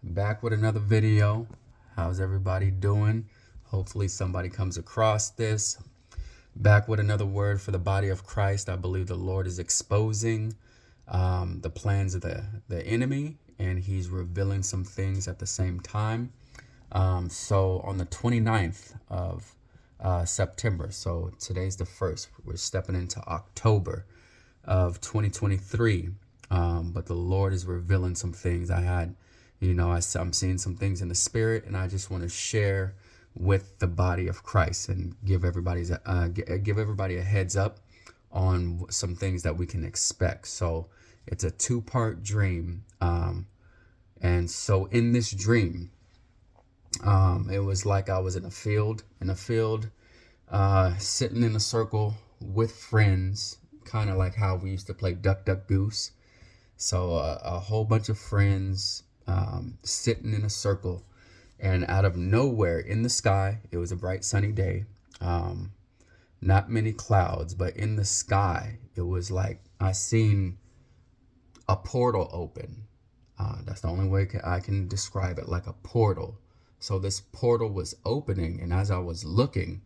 Back with another video. How's everybody doing? Hopefully somebody comes across this. Back with another word for the body of Christ. I believe the Lord is exposing the plans of the enemy, and he's revealing some things at the same time. So on the 29th of September, so today's the 1st, we're stepping into October of 2023. But the Lord is revealing some things. I'm seeing some things in the spirit, and I just want to share with the body of Christ and give everybody a heads up on some things that we can expect. So it's a two-part dream. And so in this dream, it was like I was in a field, sitting in a circle with friends, kind of like how we used to play Duck, Duck, Goose. So a whole bunch of friends sitting in a circle, and out of nowhere in the sky, it was a bright sunny day, not many clouds, but in the sky, it was like I seen a portal open. That's the only way I can describe it, like a portal. So this portal was opening, and as I was looking,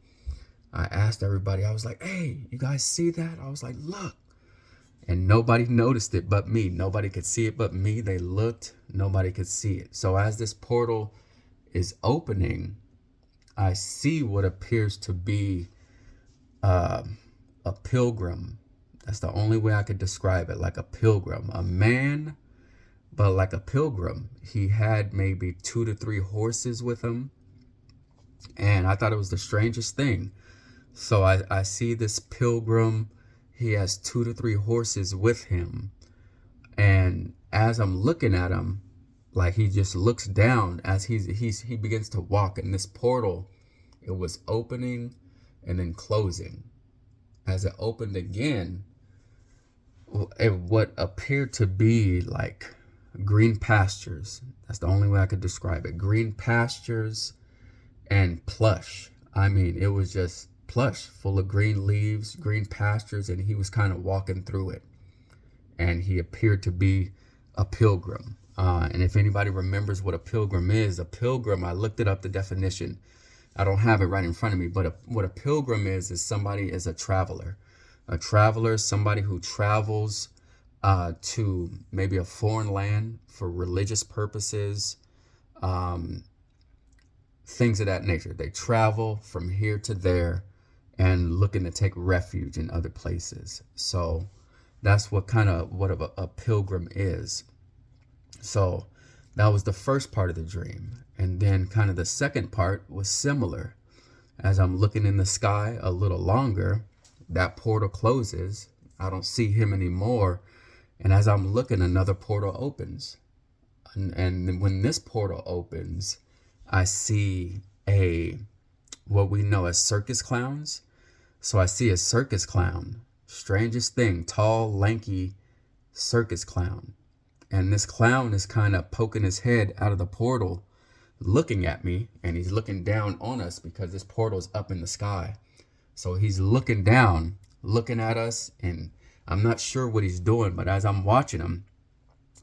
I asked everybody, I was like, hey, you guys see that? I was like, look. And nobody noticed it but me. Nobody could see it but me. They looked, nobody could see it. So as this portal is opening, I see what appears to be a pilgrim. That's the only way I could describe it, like a pilgrim. A man, but like a pilgrim. He had maybe 2 to 3 horses with him. And I thought it was the strangest thing. So I see this pilgrim. He has 2 to 3 horses with him. And as I'm looking at him, like he just looks down as he begins to walk. And this portal, it was opening and then closing. As it opened again, what appeared to be like green pastures. That's the only way I could describe it. Green pastures and plush. I mean, it was just plush, full of green leaves, green pastures, and he was kind of walking through it. And he appeared to be a pilgrim. And if anybody remembers what a pilgrim is, I looked it up, the definition. I don't have it right in front of me, but what a pilgrim is somebody is a traveler. A traveler, somebody who travels to maybe a foreign land for religious purposes, things of that nature. They travel from here to there and looking to take refuge in other places. So that's what a pilgrim is. So that was the first part of the dream. And then kind of the second part was similar. As I'm looking in the sky a little longer, that portal closes. I don't see him anymore. And as I'm looking, another portal opens. And when this portal opens, I see what we know as circus clowns. So I see a circus clown, strangest thing, tall, lanky circus clown. And this clown is kind of poking his head out of the portal, looking at me, and he's looking down on us because this portal is up in the sky. So he's looking down, looking at us, and I'm not sure what he's doing, but as I'm watching him,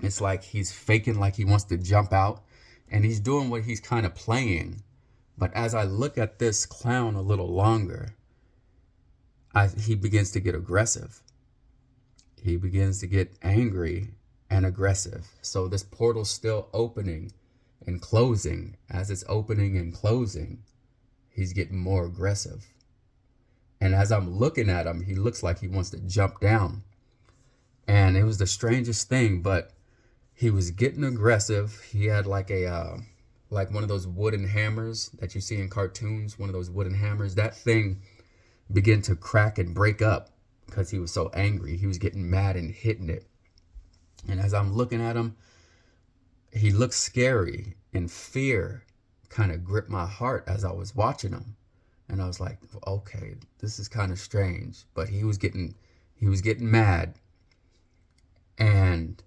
it's like he's faking like he wants to jump out, and he's doing what he's kind of playing. But as I look at this clown a little longer, he begins to get aggressive. He begins to get angry and aggressive. So this portal's still opening and closing. As it's opening and closing, he's getting more aggressive. And as I'm looking at him, he looks like he wants to jump down. And it was the strangest thing, but he was getting aggressive. He had like one of those wooden hammers that you see in cartoons, one of those wooden hammers. That thing began to crack and break up because he was so angry. He was getting mad and hitting it. And as I'm looking at him, he looked scary, and fear kind of gripped my heart as I was watching him. And I was like, okay, this is kind of strange. But he was getting mad, and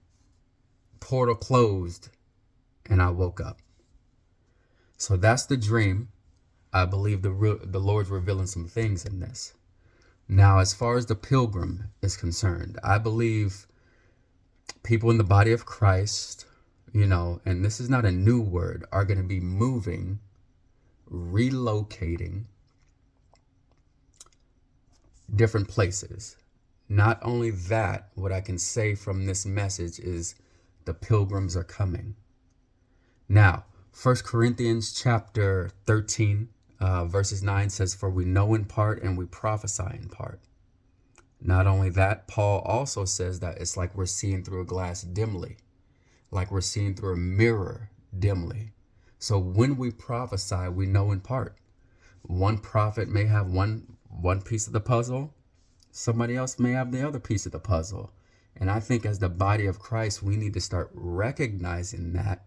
portal closed, and I woke up. So that's the dream. I believe the Lord's revealing some things in this. Now, as far as the pilgrim is concerned, I believe people in the body of Christ, and this is not a new word, are going to be moving, relocating different places. Not only that, what I can say from this message is the pilgrims are coming. Now, 1 Corinthians chapter 13, verses 9 says, "For we know in part and we prophesy in part." Not only that, Paul also says that it's like we're seeing through a glass dimly, like we're seeing through a mirror dimly. So when we prophesy, we know in part. One prophet may have one piece of the puzzle. Somebody else may have the other piece of the puzzle. And I think as the body of Christ, we need to start recognizing that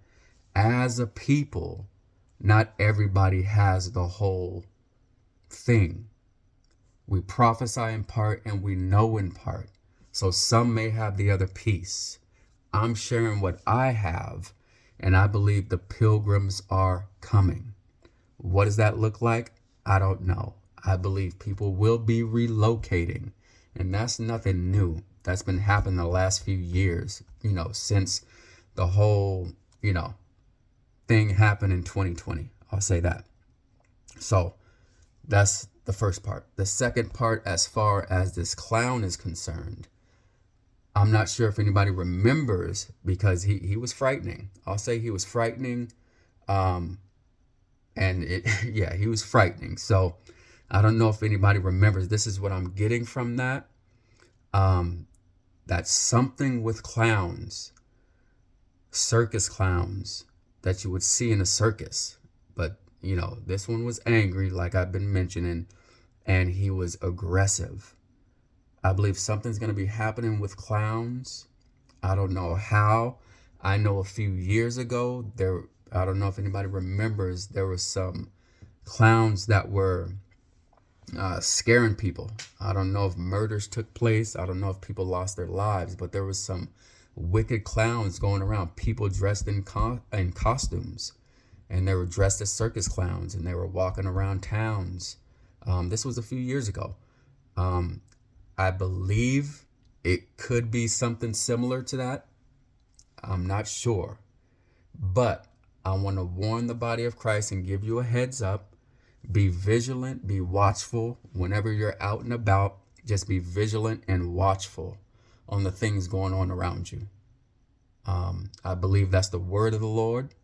as a people, not everybody has the whole thing. We prophesy in part and we know in part. So some may have the other piece. I'm sharing what I have, and I believe the pilgrims are coming. What does that look like? I don't know. I believe people will be relocating, and that's nothing new. That's been happening the last few years, since the whole, thing happened in 2020. I'll say that. So that's the first part. The second part, as far as this clown is concerned, I'm not sure if anybody remembers, because he was frightening. I'll say he was frightening. He was frightening. So I don't know if anybody remembers. This is what I'm getting from that. That's something with clowns, circus clowns that you would see in a circus. But, this one was angry, like I've been mentioning, and he was aggressive. I believe something's going to be happening with clowns. I don't know how. I know a few years ago, I don't know if anybody remembers, there was some clowns that were scaring people. I don't know if murders took place. I don't know if people lost their lives, but there was some wicked clowns going around, people dressed in costumes, and they were dressed as circus clowns, and they were walking around towns. This was a few years ago. I believe it could be something similar to that. I'm not sure, but I want to warn the body of Christ and give you a heads up. Be vigilant, be watchful whenever you're out and about. Just be vigilant and watchful on the things going on around you. I believe that's the word of the Lord.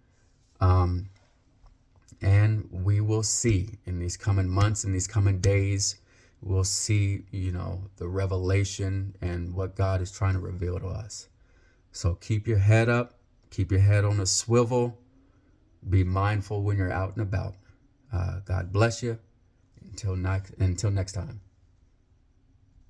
And we will see in these coming months, in these coming days, we'll see, the revelation and what God is trying to reveal to us. So keep your head up, keep your head on a swivel. Be mindful when you're out and about. God bless you. Until next time.